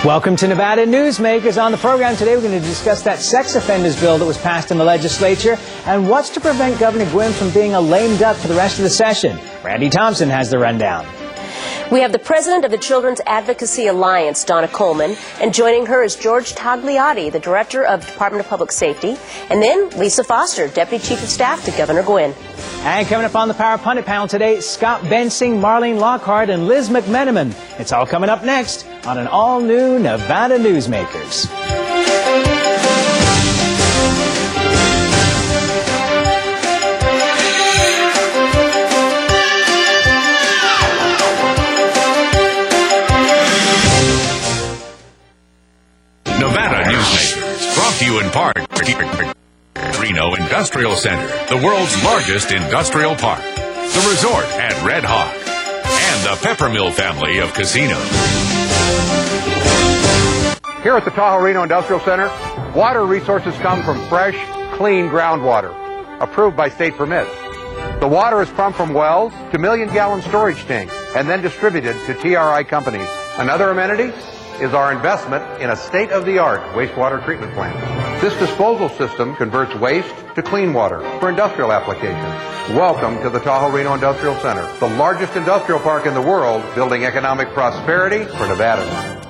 Welcome to Nevada Newsmakers. On the program today, we're going to discuss that sex offenders bill that was passed in the legislature and what's to prevent Governor Guinn from being a lame duck for the rest of the session. Randy Thompson has the rundown. We have the president of the Children's Advocacy Alliance, Donna Coleman, and joining her is George Togliatti, the director of Department of Public Safety, and then Lisa Foster, deputy chief of staff to Governor Guinn. And coming up on the Power Pundit panel today, Scott Bensing, Marlene Lockhart, and Liz MacMenamin. It's all coming up next on an all-new Nevada Newsmakers. Nevada Newsmakers, brought to you in part by Reno Industrial Center, the world's largest industrial park, the resort at Red Hawk, and the Peppermill family of casinos. Here at the Tahoe Reno Industrial Center, water resources come from fresh, clean groundwater, approved by state permits. The water is pumped from wells to million-gallon storage tanks and then distributed to TRI companies. Another amenity is our investment in a state-of-the-art wastewater treatment plant. This disposal system converts waste to clean water for industrial applications. Welcome to the Tahoe Reno Industrial Center, the largest industrial park in the world, building economic prosperity for Nevada.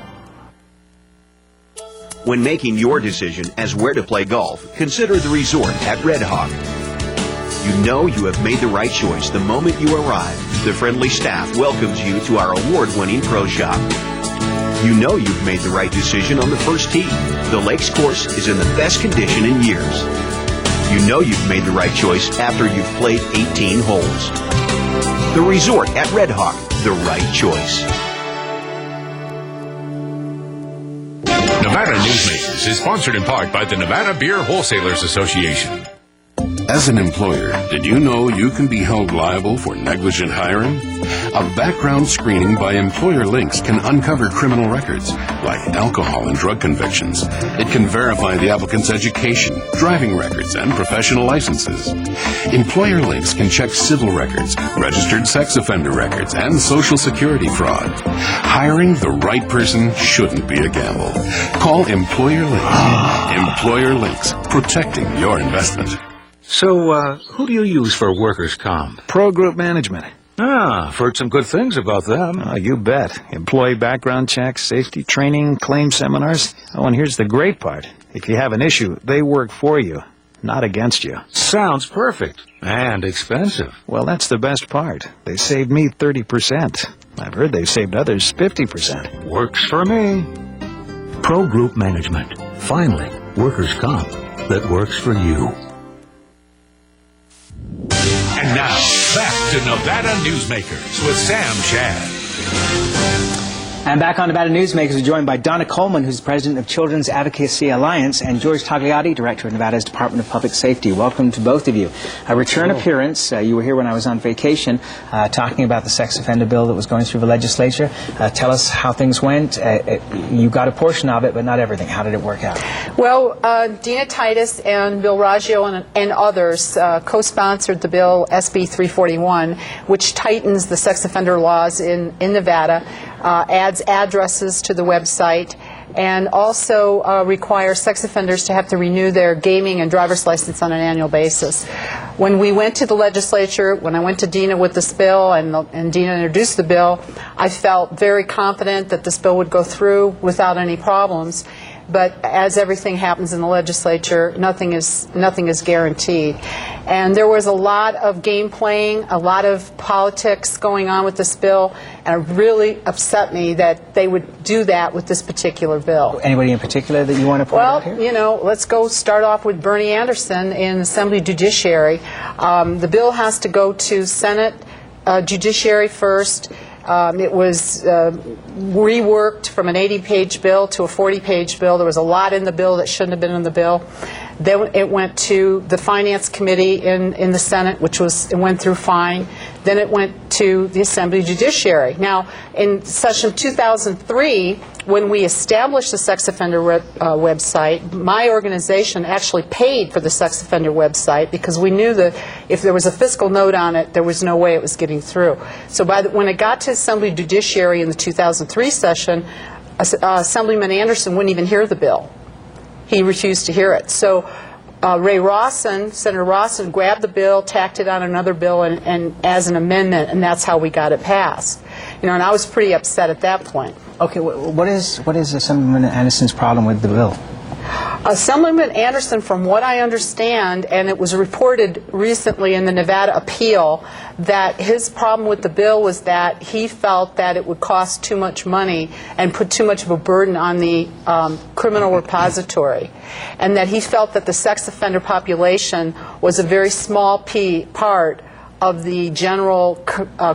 When making your decision as where to play golf, consider the resort at Red Hawk. You know you have made the right choice the moment you arrive. The friendly staff welcomes you to our award-winning pro shop. You know you've made the right decision on the first tee. The Lakes course is in the best condition in years. You know you've made the right choice after you've played 18 holes. The resort at Red Hawk, the right choice. Nevada Newsmakers is sponsored in part by the Nevada Beer Wholesalers Association. As an employer, did you know you can be held liable for negligent hiring? A background screening by Employer Links can uncover criminal records, like alcohol and drug convictions. It can verify the applicant's education, driving records, and professional licenses. Employer Links can check civil records, registered sex offender records, and Social Security fraud. Hiring the right person shouldn't be a gamble. Call Employer Links. Employer Links, protecting your investment. So, who do you use for workers' comp? Pro Group Management. Ah, I've heard some good things about them. You bet. Employee background checks, safety training, claim seminars. Oh, and here's the great part. If you have an issue, they work for you, not against you. Sounds perfect. And expensive. Well, that's the best part. They saved me 30%. I've heard they've saved others 50%. Works for me. Pro Group Management. Finally, workers' comp that works for you. And now, back to Nevada Newsmakers with Sam Shad. And back on Nevada Newsmakers, we're joined by Donna Coleman, who's the president of Children's Advocacy Alliance, and George Togliatti, director of Nevada's Department of Public Safety. Welcome to both of you. A return appearance. You were here when I was on vacation talking about the sex offender bill that was going through the legislature. Tell us how things went. You got a portion of it, but not everything. How did it work out? Well, Dina Titus and Bill Raggio and others co-sponsored the bill SB 341, which tightens the sex offender laws in Nevada, adds addresses to the website, and also requires sex offenders to have to renew their gaming and driver's license on an annual basis. When we went to the legislature, when I went to Dina with this bill and Dina introduced the bill, I felt very confident that this bill would go through without any problems. But as everything happens in the legislature, nothing is guaranteed. And there was a lot of game playing, a lot of politics going on with this bill, and it really upset me that they would do that with this particular bill. Anybody in particular that you want to point out here? Well, you know, let's go start off with Bernie Anderson in Assembly Judiciary. The bill has to go to Senate Judiciary first. It was reworked from an 80-page bill to a 40-page bill. There was a lot in the bill that shouldn't have been in the bill. Then it went to the Finance Committee in the Senate, it went through fine. Then it went to the Assembly Judiciary. Now, in session 2003, when we established the sex offender website, my organization actually paid for the sex offender website because we knew that if there was a fiscal note on it, there was no way it was getting through. So when it got to Assembly Judiciary in the 2003 session, Assemblyman Anderson wouldn't even hear the bill. He refused to hear it. So Senator Rawson grabbed the bill, tacked it on another bill and as an amendment, and that's how we got it passed. And I was pretty upset at that point. Okay, what is Assemblyman Anderson's problem with the bill? Assemblyman Anderson, from what I understand, and it was reported recently in the Nevada appeal, that his problem with the bill was that he felt that it would cost too much money and put too much of a burden on the criminal repository, and that he felt that the sex offender population was a very small part of the general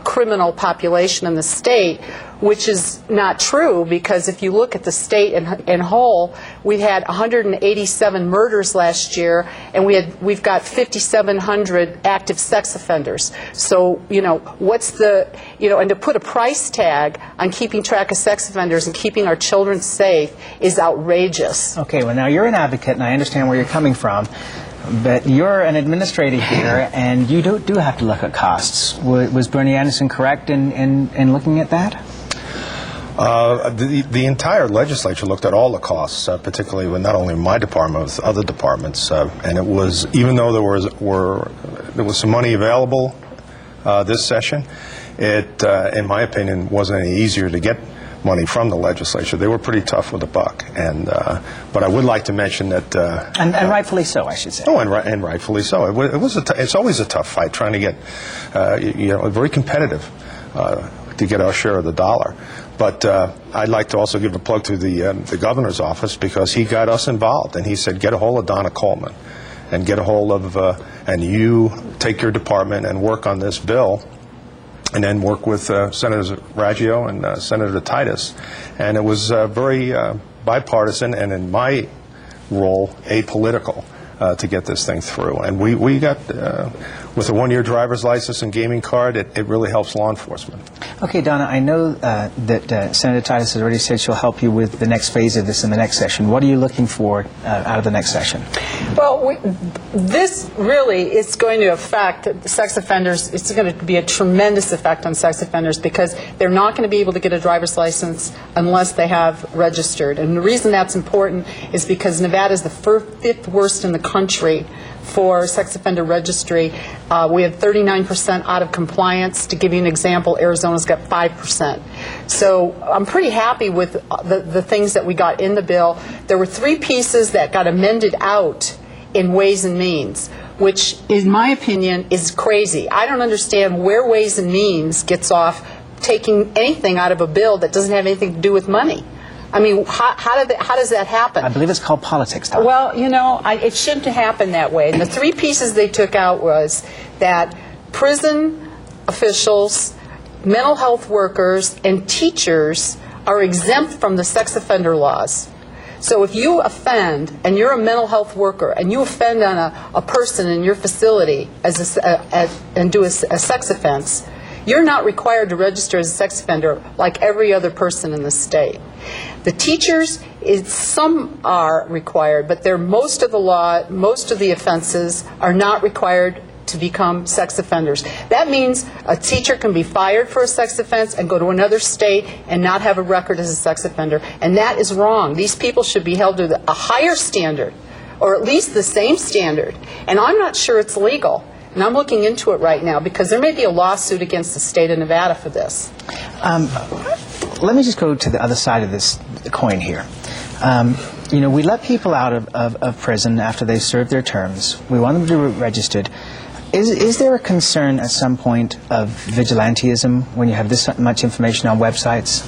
criminal population in the state, which is not true, because if you look at the state in whole, we had 187 murders last year, and we've got 5,700 active sex offenders. So, what's the, and to put a price tag on keeping track of sex offenders and keeping our children safe is outrageous. Okay, well now you're an advocate, and I understand where you're coming from. But you're an administrator here, and you do have to look at costs. Was Bernie Anderson correct in looking at that? The entire legislature looked at all the costs, particularly with not only my department, but other departments. And it was, even though there was some money available this session, it, in my opinion, wasn't any easier to get money from the legislature. They were pretty tough with the buck, but I would like to mention that and rightfully so, I should say. Oh, and rightfully so. It's always a tough fight trying to get very competitive to get our share of the dollar. But I'd like to also give a plug to the governor's office, because he got us involved, and he said, get a hold of Donna Coleman and get a hold of and you take your department and work on this bill, and then work with Senators Raggio and Senator Titus. And it was very bipartisan, and in my role, apolitical, to get this thing through. And we got, with a one-year driver's license and gaming card, it really helps law enforcement. Okay, Donna, I know that Senator Titus has already said she'll help you with the next phase of this in the next session. What are you looking for out of the next session? Well, this really is going to affect sex offenders. It's going to be a tremendous effect on sex offenders, because they're not going to be able to get a driver's license unless they have registered. And the reason that's important is because Nevada is the fifth worst in the country for sex offender registry. We have 39% out of compliance. To give you an example, Arizona's got 5%. So I'm pretty happy with the things that we got in the bill. There were 3 pieces that got amended out in Ways and Means, which, in my opinion, is crazy. I don't understand where Ways and Means gets off taking anything out of a bill that doesn't have anything to do with money. I mean, how does that happen? I believe it's called politics, Tom. Well, it shouldn't have happened that way. And the 3 pieces they took out was that prison officials, mental health workers, and teachers are exempt from the sex offender laws. So if you offend, and you're a mental health worker, and you offend on a person in your facility and do a sex offense, you're not required to register as a sex offender like every other person in the state. The teachers, some are required, but most of the offenses are not required to become sex offenders. That means a teacher can be fired for a sex offense and go to another state and not have a record as a sex offender, and that is wrong. These people should be held to a higher standard, or at least the same standard, and I'm not sure it's legal. And I'm looking into it right now, because there may be a lawsuit against the state of Nevada for this. Let me just go to the other side of this coin here. We let people out of prison after they've served their terms. We want them to be registered. Is there a concern at some point of vigilantism when you have this much information on websites?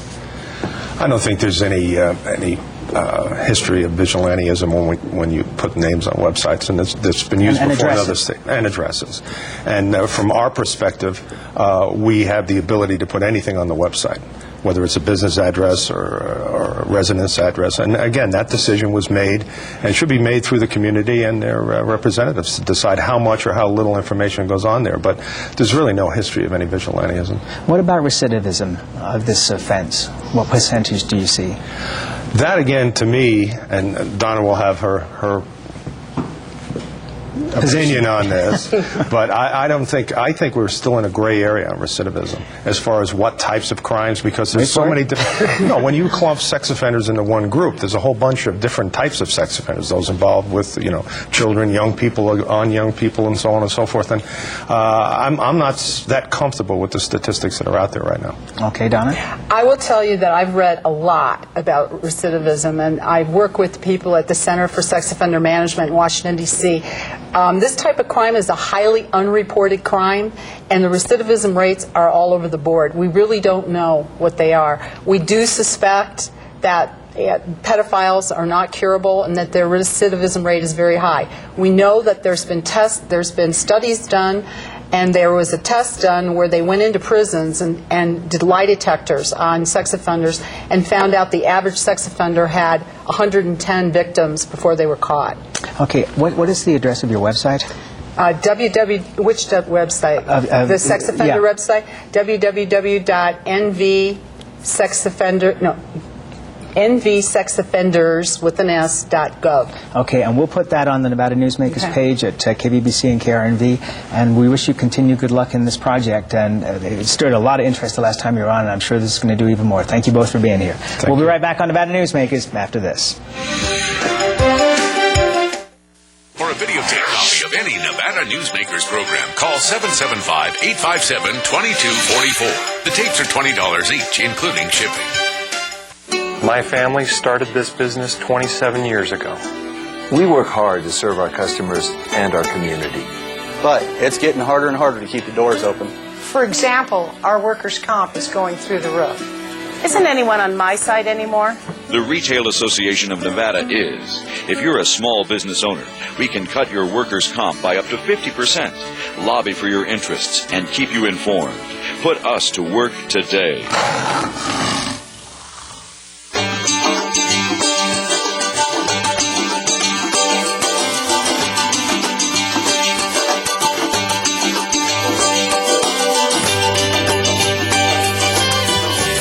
I don't think there's any history of vigilantism when you put names on websites, and it's been used before in other states, and addresses. And from our perspective, we have the ability to put anything on the website, whether it's a business address or a residence address. And again, that decision was made, and should be made through the community and their representatives to decide how much or how little information goes on there. But there's really no history of any vigilantism. What about recidivism of this offense? What percentage do you see? That, again, to me, and Donna will have her opinion on this, but I think we're still in a gray area on recidivism as far as what types of crimes, because there's so many different, when you clump sex offenders into one group, there's a whole bunch of different types of sex offenders, those involved with, children, young people, on young people, and so on and so forth. And I'm not that comfortable with the statistics that are out there right now. Okay, Donna? I will tell you that I've read a lot about recidivism, and I work with people at the Center for Sex Offender Management in Washington, D.C. This type of crime is a highly unreported crime, and the recidivism rates are all over the board. We really don't know what they are. We do suspect that pedophiles are not curable and that their recidivism rate is very high. We know that there's been studies done, and there was a test done where they went into prisons and did lie detectors on sex offenders and found out the average sex offender had 110 victims before they were caught. Okay, what is the address of your website? Which website? The sex offender website? nvsexoffenders.gov. Okay, and we'll put that on the Nevada Newsmakers page at KVBC and KRNV, and we wish you continued good luck in this project. And it stirred a lot of interest the last time you were on, and I'm sure this is going to do even more. Thank you both for being here. We'll be right back on Nevada Newsmakers after this. For a videotape copy of any Nevada Newsmakers program, call 775-857-2244. The tapes are $20 each, including shipping. My family started this business 27 years ago. We work hard to serve our customers and our community. But it's getting harder and harder to keep the doors open. For example, our workers' comp is going through the roof. Isn't anyone on my side anymore? The Retail Association of Nevada is. If you're a small business owner, we can cut your workers' comp by up to 50%, lobby for your interests, and keep you informed. Put us to work today.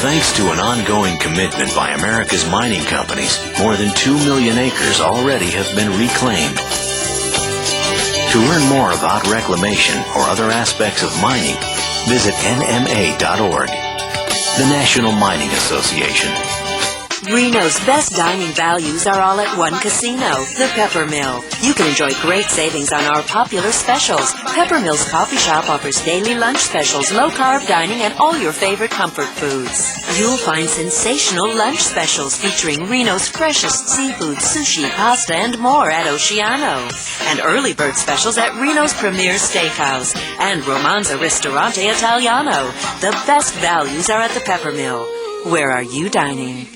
Thanks to an ongoing commitment by America's mining companies, more than 2 million acres already have been reclaimed. To learn more about reclamation or other aspects of mining, visit nma.org. The National Mining Association. Reno's best dining values are all at one casino, the Pepper Mill. You can enjoy great savings on our popular specials. Pepper Mill's coffee shop offers daily lunch specials, low-carb dining, and all your favorite comfort foods. You'll find sensational lunch specials featuring Reno's freshest seafood, sushi, pasta, and more at Oceano. And early bird specials at Reno's Premier Steakhouse and Romanza Ristorante Italiano. The best values are at the Pepper Mill. Where are you dining?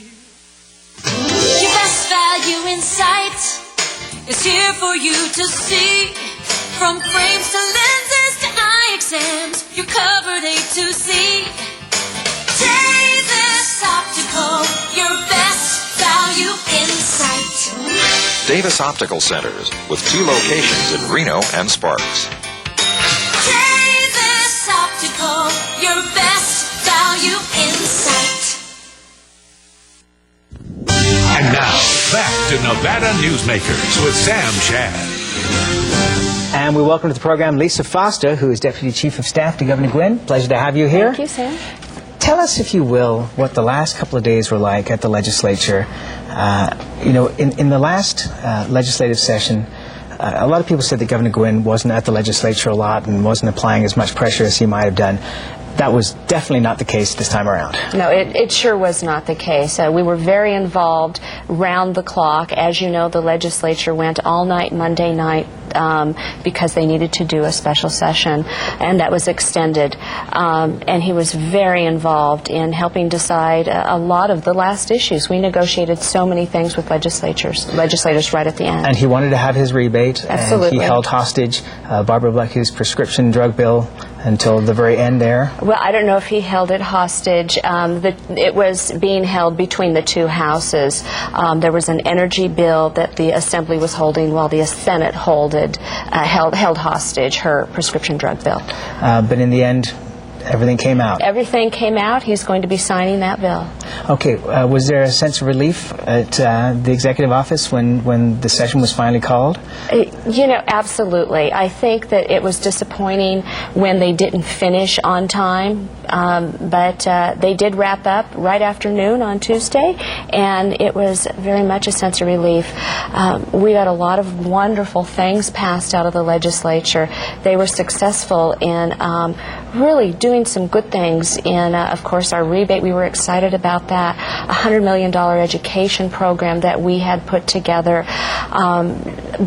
Your best value in sight is here for you to see. From frames to lenses to eye exams, you're covered A to Z. Davis Optical, your best value in sight. Davis Optical Centers, with 2 locations in Reno and Sparks. Davis Optical, your best value in sight. And now, back to Nevada Newsmakers with Sam Shad. And we welcome to the program Lisa Foster, who is Deputy Chief of Staff to Governor Guinn. Pleasure to have you here. Thank you, Sam. Tell us, if you will, what the last couple of days were like at the legislature. In the last legislative session, a lot of people said that Governor Guinn wasn't at the legislature a lot and wasn't applying as much pressure as he might have done. That was definitely not the case this time around. No, it sure was not the case. We were very involved round the clock. As you know, the legislature went all night Monday night because they needed to do a special session, and that was extended. And he was very involved in helping decide a lot of the last issues. We negotiated so many things with legislators right at the end. And he wanted to have his rebate. Absolutely. And he held hostage Barbara Blecky's prescription drug bill until the very end there. Well, I don't know if he held it hostage. It was being held between the two houses. There was an energy bill that the Assembly was holding while the Senate held hostage her prescription drug bill. But in the end, Everything came out. Everything came out. He's going to be signing that bill. Okay. Was there a sense of relief at the executive office when the session was finally called? Absolutely. I think that it was disappointing when they didn't finish on time, but they did wrap up right after noon on Tuesday, and it was very much a sense of relief. We got a lot of wonderful things passed out of the legislature. They were successful in really doing some good things in, of course, our rebate. We were excited about that. $100 million education program that we had put together.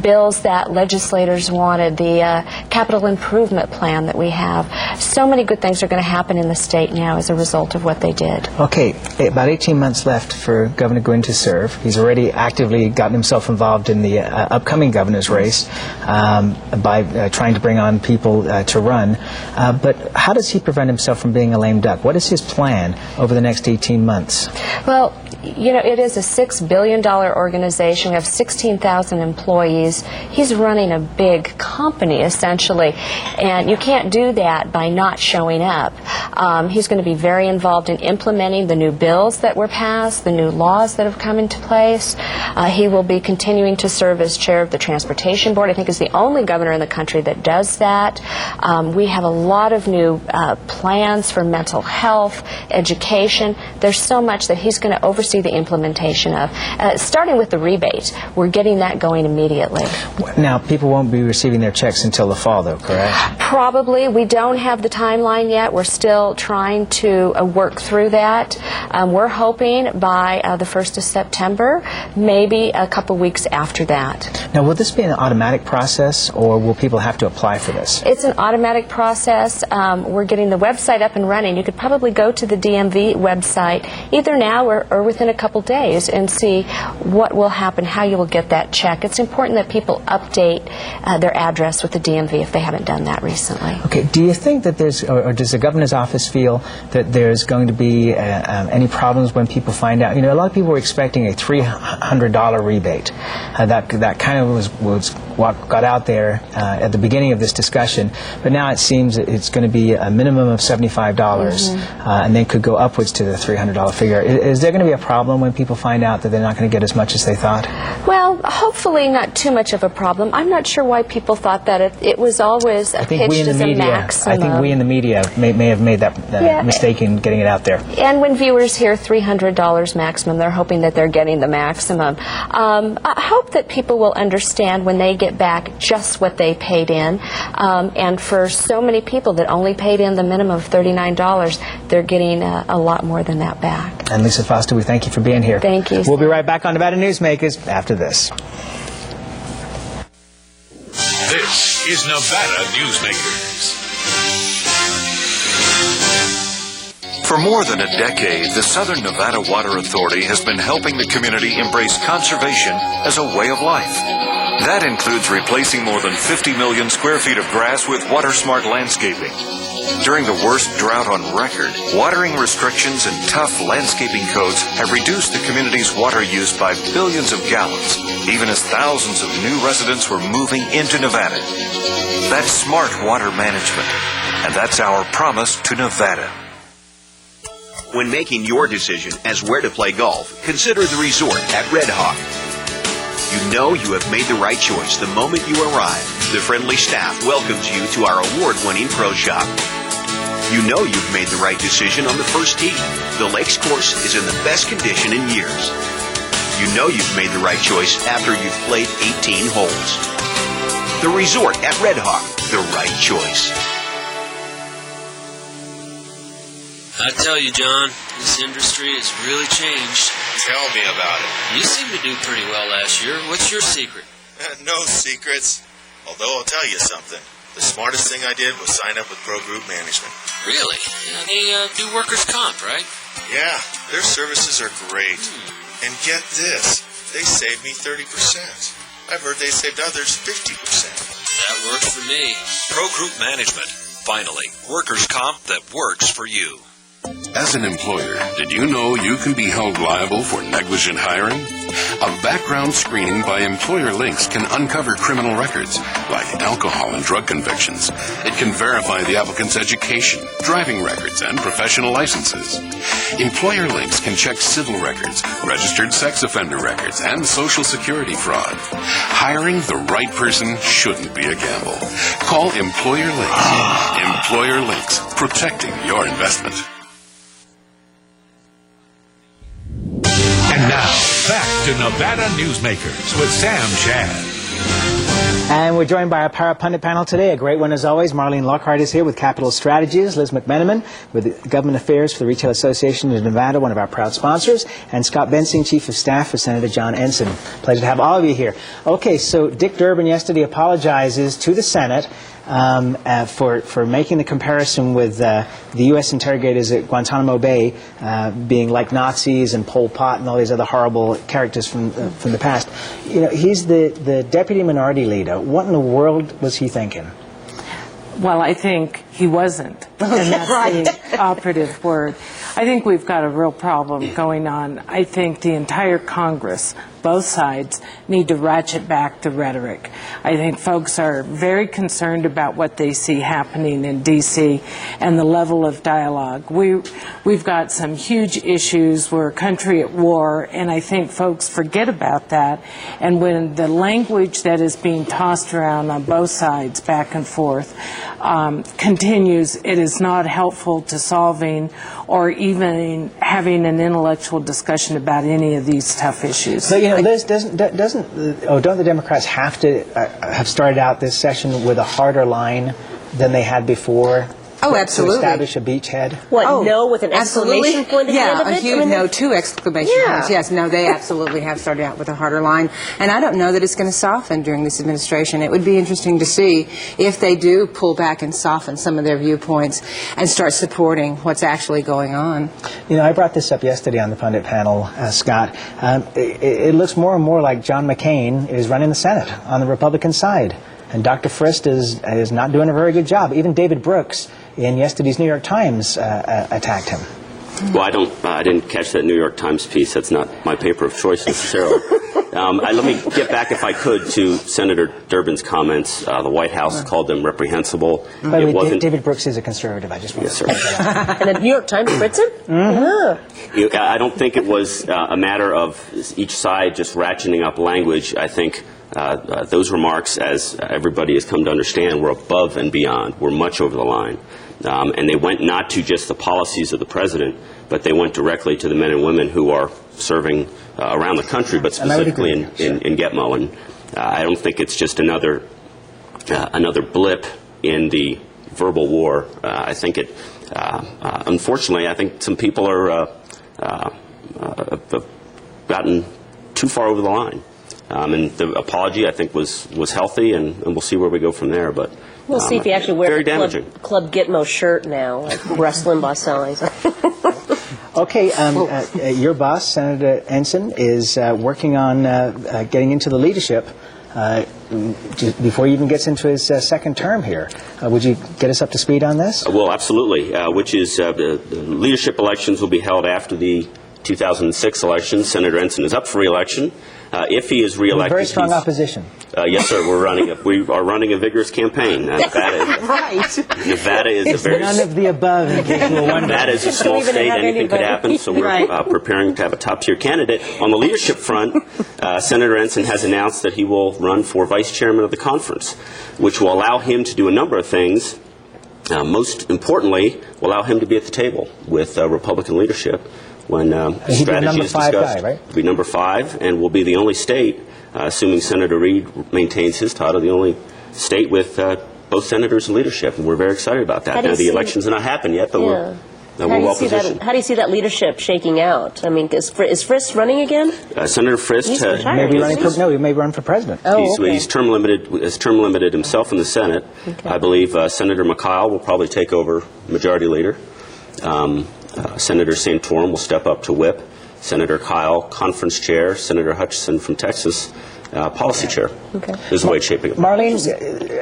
Bills that legislators wanted. The capital improvement plan that we have. So many good things are going to happen in the state now as a result of what they did. Okay, about 18 months left for Governor Guinn to serve. He's already actively gotten himself involved in the upcoming governor's race by trying to bring on people to run. But how does he prevent himself from being a lame duck? What is his plan over the next 18 months? Well, it is a $6 billion organization. We have 16,000 employees. He's running a big company, essentially, and you can't do that by not showing up. He's going to be very involved in implementing the new bills that were passed, the new laws that have come into place. He will be continuing to serve as chair of the Transportation Board. I think he's the only governor in the country that does that. We have a lot of new plans for mental health, education. There's so much that he's going to oversee the implementation of. Starting with the rebate, we're getting that going immediately. Now, people won't be receiving their checks until the fall, though, correct? Probably. We don't have the timeline yet. We're still trying to work through that. We're hoping by the 1st of September, maybe a couple weeks after that. Now, will this be an automatic process, or will people have to apply for this? It's an automatic process. We're getting the website up and running. You could probably go to the DMV website either now or within a couple days and see what will happen, how you will get that check. It's important that people update their address with the DMV if they haven't done that recently. Okay. Do you think that there's, or does the governor's office feel that there's going to be any problems when people find out? A lot of people were expecting a $300 rebate. That kind of was what got out there at the beginning of this discussion, but now it seems that it's going to be a minimum of $75, and then could go upwards to the $300 figure. Is there going to be a problem when people find out that they're not going to get as much as they thought? Well, hopefully not too much of a problem. I'm not sure why people thought that it was always pitched as a maximum. I think we in the media may have made that mistake in getting it out there. And when viewers hear $300 maximum, they're hoping that they're getting the maximum. I hope that people will understand when they get back just what they paid in. And for so many people that only paid in the minimum of $39, they're getting a lot more than that back. And Lisa Foster, we thank you for being here. Thank you. We'll be right back on Nevada Newsmakers after this. This is Nevada Newsmakers. For more than a decade, the Southern Nevada Water Authority has been helping the community embrace conservation as a way of life. That includes replacing more than 50 million square feet of grass with water-smart landscaping. During the worst drought on record, watering restrictions and tough landscaping codes have reduced the community's water use by billions of gallons, even as thousands of new residents were moving into Nevada. That's smart water management, and that's our promise to Nevada. When making your decision as where to play golf, consider the resort at Red Hawk. You know you have made the right choice the moment you arrive. The friendly staff welcomes you to our award-winning pro shop. You know you've made the right decision on the first tee. The Lakes course is in the best condition in years. You know you've made the right choice after you've played 18 holes. The resort at Red Hawk, the right choice. I tell you, John, this industry has really changed. Tell me about it. You seem to do pretty well last year. What's your secret? No secrets. Although I'll tell you something. The smartest thing I did was sign up with Pro Group Management. Really? They do workers' comp, right? Yeah, their services are great. And get this, they saved me 30%. I've heard they saved others 50%. That works for me. Pro Group Management. Finally, workers' comp that works for you. As an employer, did you know you can be held liable for negligent hiring? A background screening by Employer Links can uncover criminal records, like alcohol and drug convictions. It can verify the applicant's education, driving records, and professional licenses. Employer Links can check civil records, registered sex offender records, and Social Security fraud. Hiring the right person shouldn't be a gamble. Call Employer Links. Employer Links, protecting your investment. And now, back to Nevada Newsmakers with Sam Shad. And we're joined by our Power Pundit panel today. A great one as always. Marlene Lockhart is here with Capital Strategies. Liz MacMenamin with Government Affairs for the Retail Association of Nevada, one of our proud sponsors. And Scott Bensing, Chief of Staff for Senator John Ensign. Pleasure to have all of you here. Okay, so Dick Durbin yesterday apologizes to the Senate for making the comparison with the U.S. interrogators at Guantanamo Bay being like Nazis and Pol Pot and all these other horrible characters from the past. You know, he's the deputy minority leader. What in the world was he thinking? Well, I think he wasn't, and that's Right. the operative word. I think we've got a real problem going on. I think the entire Congress, both sides, need to ratchet back the rhetoric. I think folks are very concerned about what they see happening in D.C. and the level of dialogue. We've got some huge issues. We're a country at war, and I think folks forget about that. And when the language that is being tossed around on both sides, back and forth, continues, it is not helpful to solving or even having an intellectual discussion about any of these tough issues. But, you know, Liz, don't the Democrats have to have started out this session with a harder line than they had before? Oh, absolutely. To establish a beachhead? What, no, with an exclamation point at the end of it? Yeah, a huge no, two exclamation points. Yes, no, they absolutely have started out with a harder line. And I don't know that it's going to soften during this administration. It would be interesting to see if they do pull back and soften some of their viewpoints and start supporting what's actually going on. You know, I brought this up yesterday on the Pundit panel, Scott. It looks more and more like John McCain is running the Senate on the Republican side. And Dr. Frist is not doing a very good job. Even David Brooks in yesterday's New York Times attacked him. Well, I didn't catch that New York Times piece. That's not my paper of choice necessarily. Let me get back, if I could, to Senator Durbin's comments. The White House called them reprehensible. By the way, David Brooks is a conservative. I just want to point that out. And the New York Times prints him? Mm-hmm. I don't think it was a matter of each side just ratcheting up language. I think those remarks, as everybody has come to understand, were above and beyond. We're much over the line. And they went not to just the policies of the president, but they went directly to the men and women who are serving around the country, but specifically in Gitmo. And I don't think it's just another blip in the verbal war. I think it, unfortunately, I think some people have gotten too far over the line. And the apology, I think, was healthy, and we'll see where we go from there. But we'll see if he actually wears a Club Gitmo shirt now, like Russ Limbaugh selling. Okay, your boss, Senator Ensign, is working on getting into the leadership before he even gets into his second term here. Would you get us up to speed on this? Well, absolutely, which is the leadership elections will be held after the 2006 election. Senator Ensign is up for re-election. If he is re-elected, very strong opposition. Yes, sir. We are running a vigorous campaign. Nevada is none of the above. In case you were wondering. Nevada is a small state. Anything could happen. So we're preparing to have a top-tier candidate. On the leadership front, Senator Ensign has announced that he will run for vice chairman of the conference, which will allow him to do a number of things. Most importantly, will allow him to be at the table with Republican leadership when strategy is discussed. Guy, right? He'll be number 5, and will be the only state, assuming Senator Reid maintains his title, the only state with both senators in leadership. And we're very excited about that. Now, the elections have not happened yet, but we're well positioned. How do you see that leadership shaking out? I mean, is Frist running again? Senator Frist he may run for president. He's term limited himself in the Senate. Okay. I believe Senator McKyle will probably take over majority leader. Senator Santorum will step up to whip. Senator Kyle, conference chair. Senator Hutchinson from Texas policy chair. Okay. Is the way it's shaping up. Marlene,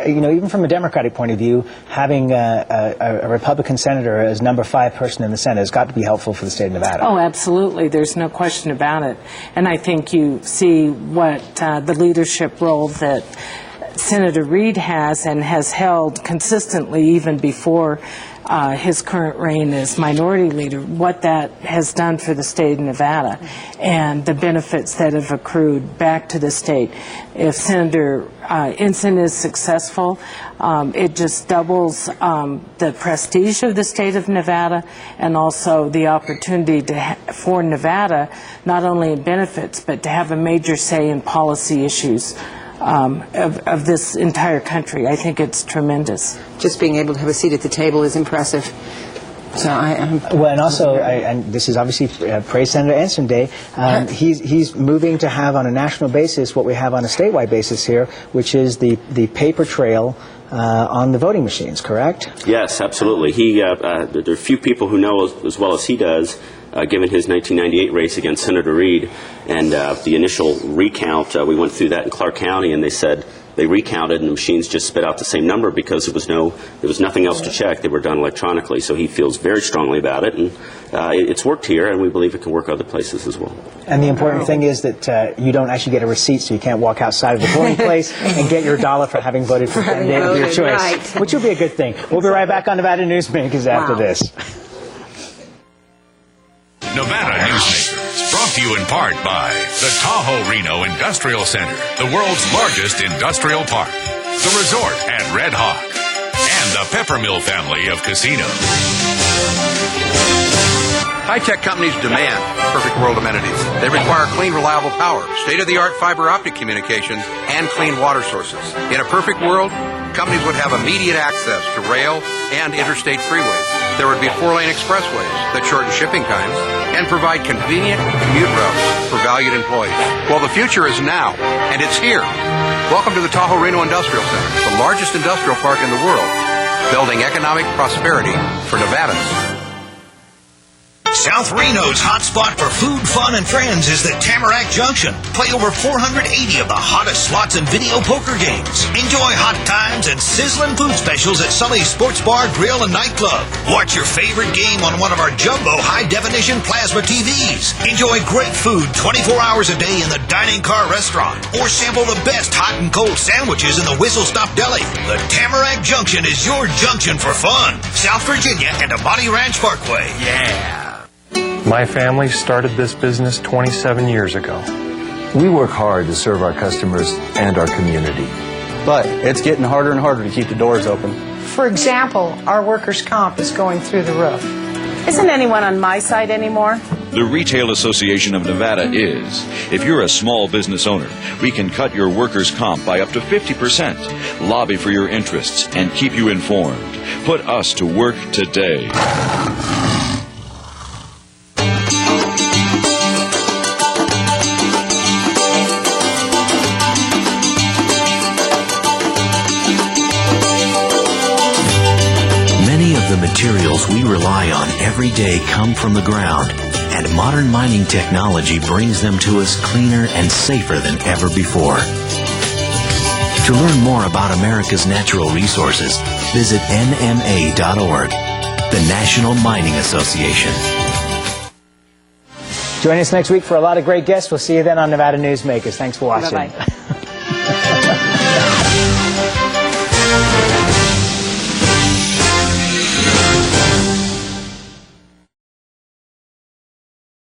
even from a Democratic point of view, having a Republican senator as number 5 person in the Senate has got to be helpful for the state of Nevada. Oh, absolutely. There's no question about it. And I think you see what the leadership role that Senator Reid has and has held consistently even before his current reign as minority leader, what that has done for the state of Nevada and the benefits that have accrued back to the state. If Senator Ensign is successful, it just doubles the prestige of the state of Nevada and also the opportunity for Nevada not only in benefits but to have a major say in policy issues of this entire country. I think it's tremendous. Just being able to have a seat at the table is impressive. So well, and also, and this is obviously praise Senator Ensign Day. He's moving to have on a national basis what we have on a statewide basis here, which is the paper trail on the voting machines. Correct? Yes, absolutely. There are few people who know as well as he does. Given his 1998 race against Senator Reid and the initial recount, we went through that in Clark County, and they said they recounted and the machines just spit out the same number because there was nothing else to check. They were done electronically. So he feels very strongly about it, and it's worked here, and we believe it can work other places as well. And the important thing is that you don't actually get a receipt, so you can't walk outside of the polling place and get your dollar for having voted for the candidate of your choice, which will be a good thing. We'll be right back on Nevada Newsmakers after this. Nevada Newsmakers, brought to you in part by the Tahoe Reno Industrial Center, the world's largest industrial park, the resort at Red Hawk, and the Peppermill family of casinos. High-tech companies demand perfect world amenities. They require clean, reliable power, state-of-the-art fiber optic communications, and clean water sources. In a perfect world, companies would have immediate access to rail and interstate freeways. There would be 4-lane expressways that shorten shipping times and provide convenient commute routes for valued employees. Well, the future is now, and it's here. Welcome to the Tahoe Reno Industrial Center, the largest industrial park in the world, building economic prosperity for Nevadans. South Reno's hotspot for food, fun, and friends is the Tamarack Junction. Play over 480 of the hottest slots and video poker games. Enjoy hot times and sizzling food specials at Sully's Sports Bar, Grill, and Nightclub. Watch your favorite game on one of our jumbo high-definition plasma TVs. Enjoy great food 24 hours a day in the dining car restaurant. Or sample the best hot and cold sandwiches in the Whistle Stop Deli. The Tamarack Junction is your junction for fun. South Virginia and Amani Ranch Parkway. Yeah. My family started this business 27 years ago. We work hard to serve our customers and our community. But it's getting harder and harder to keep the doors open. For example, our workers' comp is going through the roof. Isn't anyone on my side anymore? The Retail Association of Nevada is. If you're a small business owner, we can cut your workers' comp by up to 50%, lobby for your interests, and keep you informed. Put us to work today. The materials we rely on every day come from the ground, and modern mining technology brings them to us cleaner and safer than ever before. To learn more about America's natural resources, visit nma.org, the National Mining Association. Join us next week for a lot of great guests. We'll see you then on Nevada Newsmakers. Thanks for watching. Bye-bye.